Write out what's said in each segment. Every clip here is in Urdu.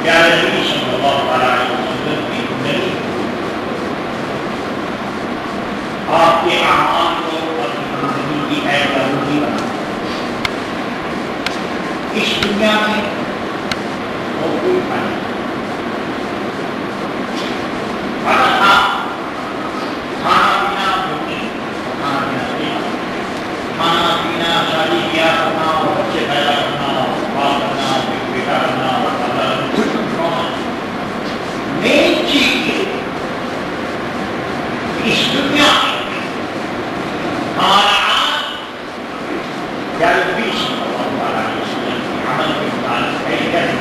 پیارے نبی صلی اللہ علیہ وسلم کی زندگی آپ کے اعمال کو اپنی زندگی کی ایک ضروری بنا اس دنیا میں اور کوئی پانی کھانا پینا شادی کیا کرنا اور بچے پیدا کرنا اور بات کرنا بیٹا کرنا اور مین چیز اس دنیا میں ہمارا عمل کے متعلق ہے کیسے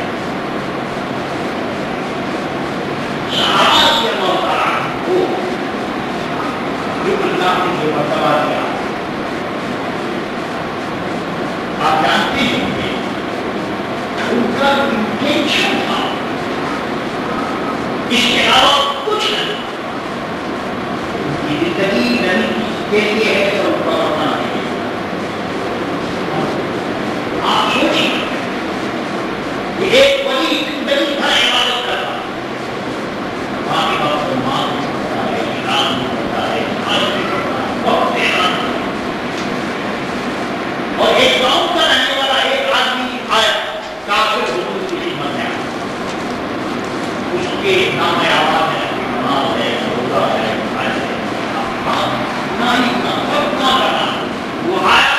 صحابہ سے اللہ تعالیٰ کو جو اللہ نے جو مرتبہ دیا آپ جانتے ہیں کہ ان کا انٹینشن تھا اس کے علاوہ کچھ نہیں ان کی زندگی نبی کے لیے ہے تو ان کا کرنا ہے آپ سوچیں کہ ایک ولی زندگی بھر عبادت کرتا باقی بات کو ماں نہیں کرتا ہے اعلان نہیں کرتا ہے بہت احسان اور ایک گاؤں کا رہنے والا ایک آدمی آیا کافر حضور کی خدمت میں اس کے نام آواز ہے نماز ہے روزہ ہے وہ آیا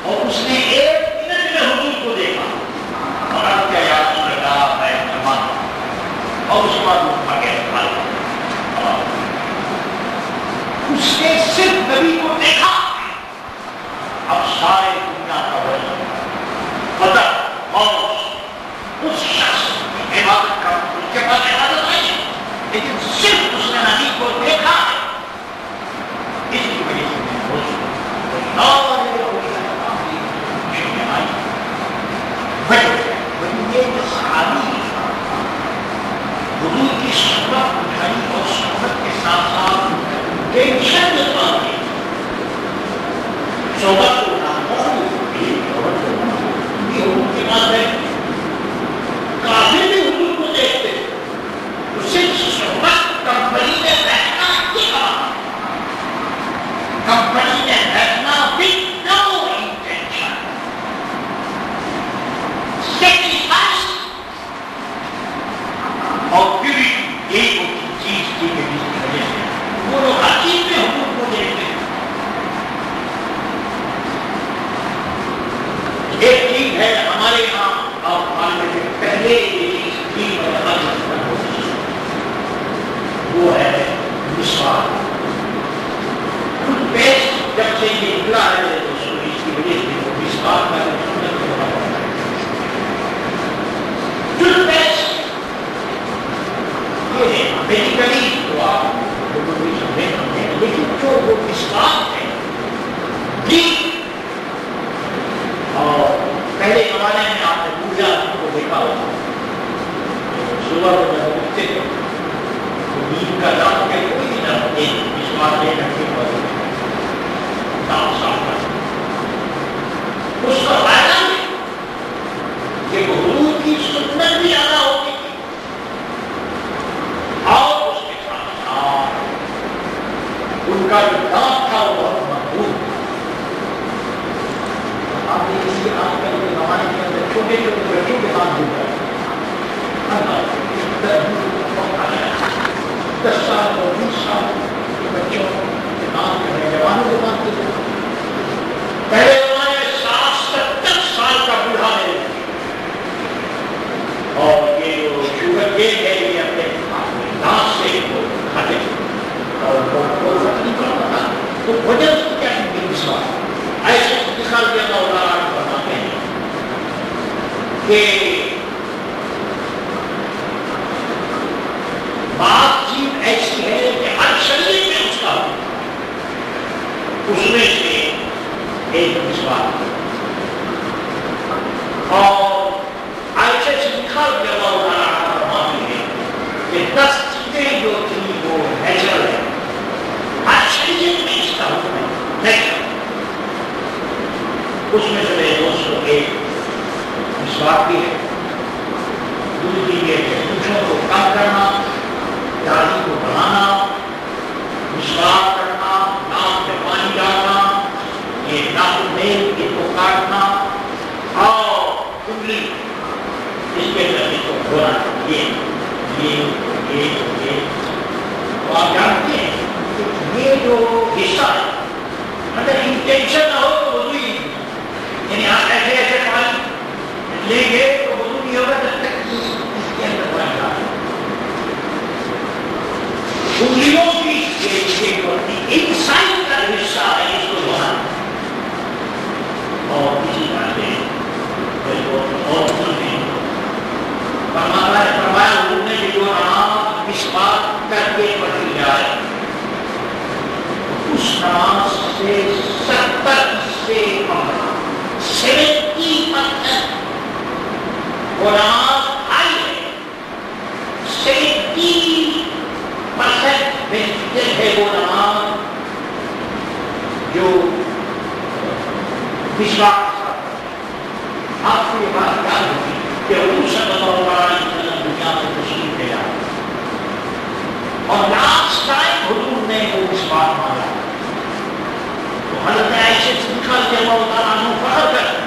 اور اس نے ایک منٹ میں حضور کو دیکھا اور اب کیا یاد لگا ہے نماز اور اس کے بعد وہ پکے اس نے صرف نبی کو دیکھا اب سارے دنیا کا وزن قدر اور اس شخص کی عبادت کا اس کے پاس عبادت نہیں ہے لیکن صرف اس نے نبی کو دیکھا ہے اس کی وجہ سے میں خوش یہ جو صحابی حضور کی صحبت اٹھائی اور صحبت کے ساتھ ساتھ ٹینشن میں پاتے صحبت کو کے بعد ہے کافی بھی حضور کو دیکھتے اس سے صحبت کمپنی میں بیٹھنا کیا کمپنی میں بیٹھنا بھی نو انٹینشن سیکریفائس اور پھر یہی وہ چیز کی جس کی وجہ سے وہ لوگ عجیب میں حضور کو دیکھتے ہیں ایک چیز ہے ہمارے یہاں آپ ماننے کے پہلے یہ چیز وہ ہے مسواک ٹوتھ پیسٹ جب سے یہ نکلا ہے دوستوں اس کی وجہ سے وہ مسواک کا سنت کو بڑا ہوتا ہے ٹوتھ پیسٹ یہ ہے میڈیکلی تو آپ لوگوں کو سمجھے سمجھے لیکن جو وہ مسواک ہے اور پہلے زمانے میں آپ نے پوجا کو دیکھا ہوگا صبح کو جب اٹھتے تھے تو نیند کا دام کے کوئی بھی نہ ہوتے مسواک لے کر کے دام صاف کر اس کا فائدہ نہیں کہ حضور کی سنت بھی ادا ہوتی تھی اور اس کے ساتھ ساتھ ان کا جو دام تھا وہ بہت مضبوط آپ دیکھیے آج کل کے زمانے کے اندر چھوٹے چھوٹے بچوں کے ساتھ ہو رہا ہے 10 سال اور 20 سال کے بچوں کے کام کر رہے ہیں جوانوں کے کام کر رہے ہیں پہلے زمانے میں 60-70 سال کا بوڑھا ہے اور یہ جو شوگر کیک ہے یہ اپنے دانت سے کھاتے اور نہیں کرتا تھا تو وجہ اس کو کیا مسواک ایسے مثال کے اللہ تعالیٰ فرماتے ہیں کہ بات چیت ایسی ہے کہ ہر شریر میں اس کا اس میں سے ایک مسواک اور ایسے سے نکال کے اللہ تعالیٰ فرماتے ہیں کہ 10 چیزیں جو تھی وہ نیچرل ہے ہر شریر میں اس کا حکم ہے نیچرل اس میں سے میرے دوستوں ایک مسواک بھی ہے دوسری یہ ہے نیل کو کاٹنا اور انگلی اس پہ کرنے کو دھونا، یہ تو آپ جانتے ہیں یہ جو حصہ ہے اگر انٹینشن نہ ہو تو وضو ہی نہیں، یعنی آپ ایسے ایسے پانی لیں گے تو وضو نہیں ہوگا جب تک کہ اس کے اندر پانی ڈالیں۔ انگلیوں کی انسان کا حصہ ہے اس کو دھونا، اور کسی طرح سے اور فرمایا حضور نے کہ جو نماز مسواک کر کے پڑھی جائے اس نماز سے 70% وہ نماز آئی ہے، 70% بہتر ہے وہ نماز جو مسواک کے ساتھ۔ آپ کو یہ بات یاد ہوگی کہ حضور صلی اللہ علیہ وسلم دنیا میں تشریف لے آئے اور لاسٹ ٹائم حضور نے وہ مسواک مانگا تو حضرت عائشہ صدیقہ رضی اللہ تعالیٰ عنہ فخر کرتے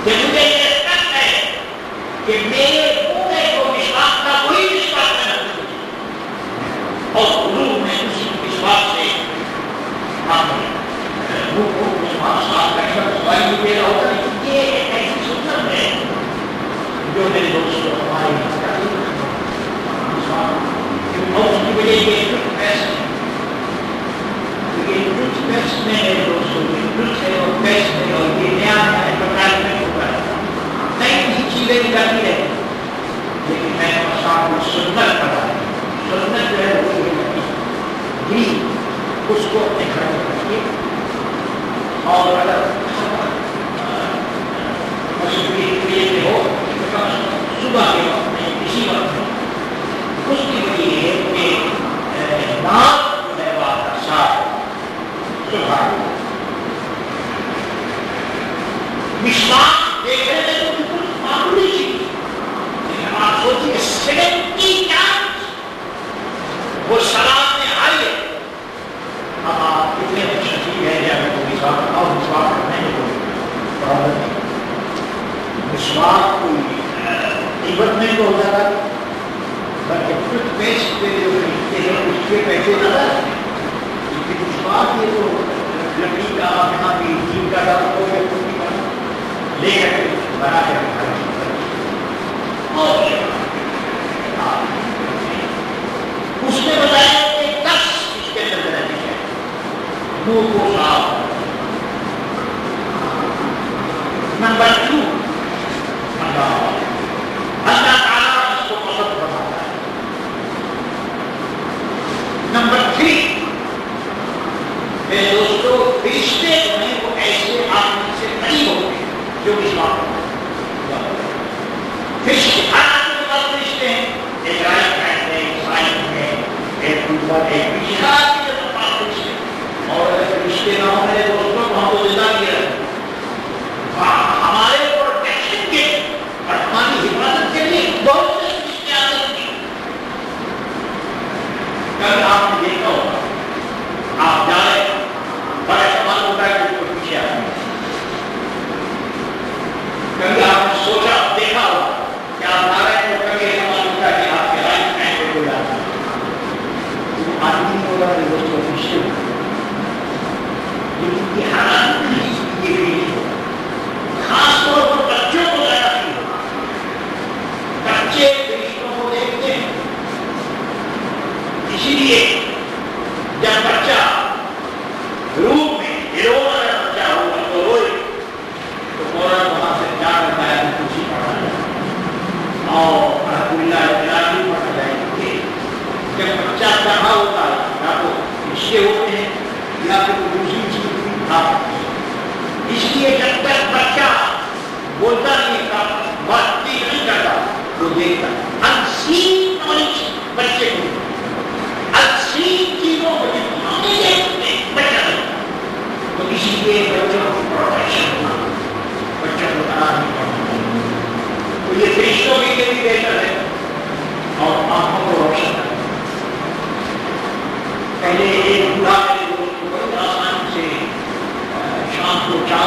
کہ مجھے یہ شک ہے کہ میرے منہ میں جو مسواک کا کوئی مسواک نہ ہو، اور حضور نے اسی مسواک سے منہ کو مسواک صاف کرنے کا سوال بھی دے رہا ہوتا ہے۔ یہ ایک ایسی سنت ہے جو میرے دوستوں ہماری اور اس کی وجہ یہ ٹوتھ پیسٹ میں میرے دوستوں ٹوتھ ہے اور پیسٹ ہے اور یہ نیا ایڈورٹائزمنٹ ہوتا ہے، نئی نئی چیزیں نکالتی ہے، لیکن میں نے صاحب کو سنت پڑھا ہے۔ سنت جو ہے وہ گرین اس کو اپنے گھر میں رکھیے، اور اگر ہو صبح کے وقت میں کسی وقت میں اس کی وجہ یہ ہے کہ ناک جو ہے وہ آپ کا صاف صبح مسواک دیکھنے میں تو بالکل معمولی چیز، لیکن آپ سوچیے 70% وہ سلام میں آئی ہے۔ اب آپ کتنے شکیل ہے یا تو مسواک اور مسواک کرنے میں کوئی پرابلم نہیں، مسواک کوئی قیمت نہیں تو ہو جاتا، بلکہ ٹوتھ پیسٹ پہ جو خریدتے ہیں اس کے پیسے زیادہ ہیں، لیکن مسواک یہ تو لکڑی کا یہاں بھی جیم کا ڈالا ہو یا کوئی کا لے کر کے بنا کر اور اس نے بتایا کہ 10 اس کے اندر رہنے ہیں، منہ کو صاف۔ نمبر 2 اللہ تعالیٰ اس کو پسند فرماتا ہے۔ نمبر 3 میرے دوستوں فرشتے جو ہیں وہ ایسے آدمی سے قریب ہوتے ہیں جو مسواک فرشتے ہر آدمی کے پاس فرشتے ہیں، ایک رائٹ ہینڈ ہے، ایک سائن ہے، ایک اوپر ایک پیچھے، ہر آدمی کے پاس فرشتے، اور اگر فرشتے نہ ہوں میرے دوستوں تو ہم کو زندہ کیا ہے ہمارے پروٹیکشن کے اور ہماری حفاظت کے لیے بہت سے فرشتے آتے ہیں۔ کل آپ نے دیکھا ہوگا آپ جا رہے ہیں بڑا سوال ہوتا ہے کہ کوئی پیچھے آتا ہے، کبھی آپ نے سوچا دیکھا ہوگا کہ آپ جا رہے ہیں تو کبھی سوال ہوتا ہے کہ آپ کے رائٹ ہینڈ پہ کوئی آتا ہے، وہ آدمی ہوگا کہ دوستوں فرشتے ہوگا، لیکن یہ حالات یہ بھی خاص طور پر بچوں کو زیادہ فیل ہوگا، بچے فرشتوں کو دیکھتے ہیں، اسی لیے جب بچہ روم میں ہیرو والا بچہ ہوگا تو روئے تو فوراً وہاں سے جا کر آیا کچھ پڑھا جائے اور الحمدللہ اعلان بھی پڑھا جائے کہ جب بچہ پڑھا ہوتا ہے یا تو رشتے ہوتے ہیں یا پھر دوسری چیز اس لیے جب تک بچہ بولتا نہیں تھا بات نہیں کرتا وہ دیکھتا انسین نالج بچے کو انسین چیزوں کو بچہ تو اسی لیے بچوں کو پروٹیکشن ہونا، بچوں کو تنہا نہیں کرنا، تو یہ فرشتوں کے لیے بھی بہتر ہے اور آنکھوں کو روشن کرنا۔ پہلے ایک بوڑھا میرے دوست کو بڑی آسانی سے شام کو 4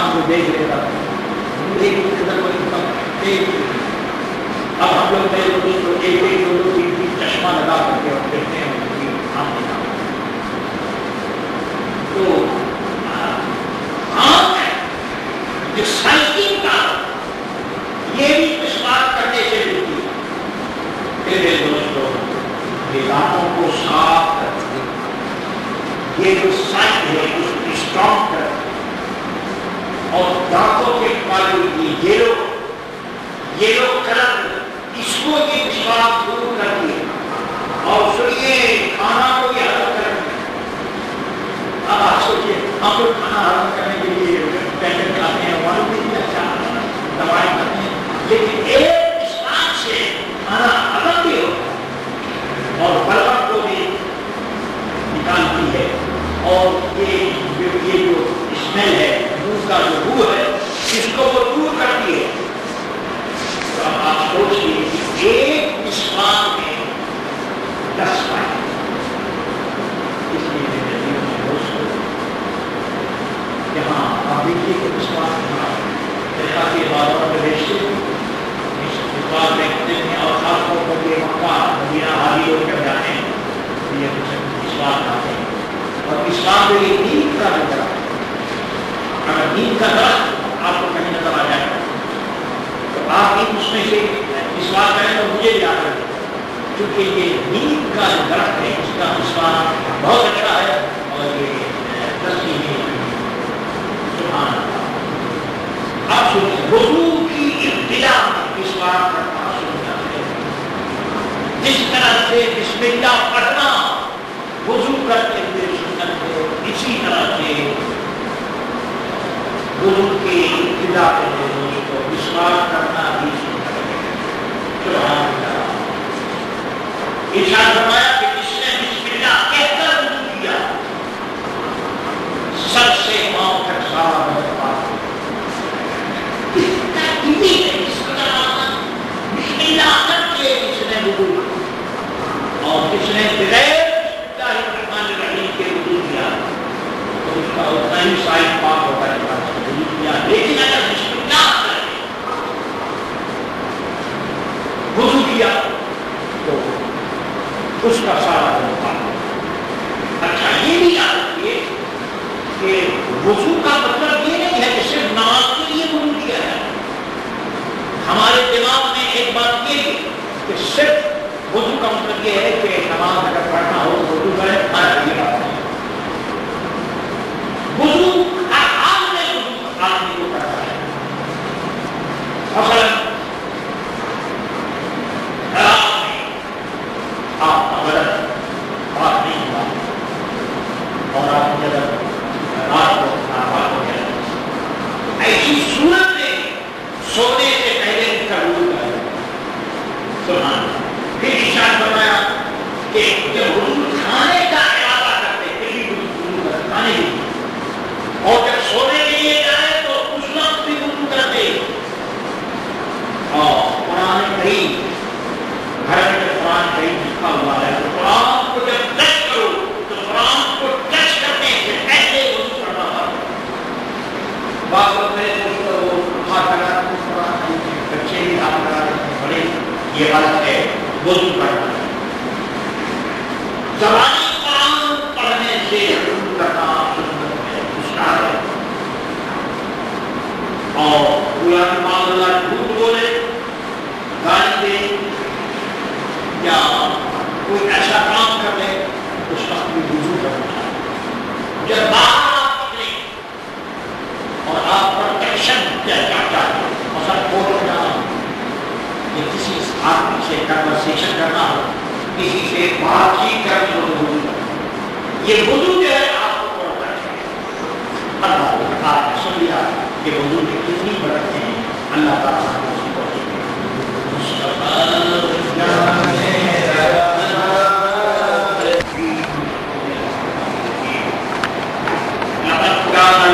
میرے دوستوں یہ دانتوں کو صاف کرتی ہے، یہ جو سائٹ ہے اس کو اسٹرانگ کرتی ہے، اور دانتوں کے پالو یہ لوگ کلر اس کو یہ مسواک دور کرتی ہے، اور سنیے کھانا کو یہ حل کرتی ہے۔ اب آپ سوچیے ہم لوگ کھانا حل کرنے کے لیے ٹینشن کھاتے ہیں، معلوم نہیں اچھا دوائی کھاتے ہیں، لیکن ایک مسواک سے کھانا حل بھی ہوتا اور بلغم کو بھی نکالتی ہے، اور یہ جو اسمیل ہے منہ کا جو بو ہے اس کو وہ دور کرتی ہے۔ تو آپ سوچیے کہ ایک مسواک میں 10 فائدے، اس لیے میرے دل میں دوستوں یہاں آپ دیکھیے کہ مسواک جیسا کہ بازاروں میں بیچتے ہیں، اس مسواک بیچتے ہیں، اور خاص طور پر یہ مکہ مدینہ حاجی لوگ جب جاتے ہیں تو یہ مسواک کھاتے ہیں، اور مسواک میں یہ نیند کا نظر آتا ہے۔ اگر نیند کا درخت آپ کو کہیں نظر آ جائے تو آپ بھی اس میں سے مسواک کریں تو مجھے یاد رکھیں، کیونکہ یہ نیند کا درخت ہے، اس کا مسواک بہت اچھا ہے، اور یہ تصویر ہے۔ سبحان اللہ۔ اب سنیں، وضو کی ابتدا میں مسواک کرنا سننا ہے، جس طرح سے بسم اللہ پڑھنا وضو کرتے ہوئے سنت ہے، اسی طرح سے وضو کی ابتدا کے دوستوں مسواک کرنا بھی سنت ہے۔ سبحان اللہ۔ ارشاد فرمایا کہ جس نے بسم اللہ کہہ کر وضو کیا سر سے پاؤں تک سارا بدن پاک ہے۔ بسم اللہ کر کے جس نے وضو کیا، اور جس نے بغیر بسم اللہ الرحمن الرحیم کے وضو کیا تو اس کا اتنا ہی سائز پاک ہوتا ہے وضو کیا، لیکن اگر بسم اللہ کر کے وضو کیا تو اس کا سارا بدن پاک ہوتا ہے۔ اچھا یہ بھی یاد رکھیے کہ وضو کا مطلب یہ نہیں ہے کہ صرف نماز کے لیے وضو کیا ہے۔ ہمارے دماغ میں ایک بات یہ ہے کہ صرف وضو کا مطلب یہ ہے کہ نماز اگر پڑھنا ہو تو وضو کرے، یہ بات نہیں۔ وضو ہر حال میں وضو آدمی کو کرنا ہے۔ مثلاً آپ کا بدن پاک نہیں ہوا اور آپ کی جگہ رات کو ناپاک ہو گیا، ایسی صورت میں سونے سے پہلے اس کا وضو کریں۔ سبحان اللہ۔ پھر ارشاد فرمایا کہ جب وضو کھانے کا ارادہ کرتے پھر بھی وضو کرتے، کھانے کے لیے، اور جب سونے کے لیے جائے تو اس وقت بھی وضو کرتے۔ اور قرآن کریم گھر میں قرآن کریم لکھا ہوا ہے تو قرآن کو جب ٹچ کرو تو قرآن کو ٹچ کرنے سے پہلے وضو کرنا ہے۔ بعض وقت میرے دوستوں وہ ہاتھ لگا قرآن بچے بھی ہاتھ لگا رہے ہیں، بڑے یہ غلط ہے، وضو کرنا ہے۔ زبانی قرآن پڑھنے سے وضو کرنا سنت ہے، مستحب ہے۔ اور پورا معاذ اللہ جھوٹ بولے، گالی دے یا کوئی ایسا کام کر لے اس وقت بھی وضو کرنا ہے۔ جب باہر آپ نکلے اور آپ پروٹیکشن چاہتے ہیں، مثلا فوٹو جانا یا کسی آدمی سے کنورسیشن کرنا ہو، کسی سے بات چیت کرنی ہو تو وضو کرنا ہے۔ یہ وضو جو ہے آپ کو پڑھنا ہے۔ اللہ کو سن لیا کہ وضو کی کتنی برکتیں ہیں، اللہ تعالیٰ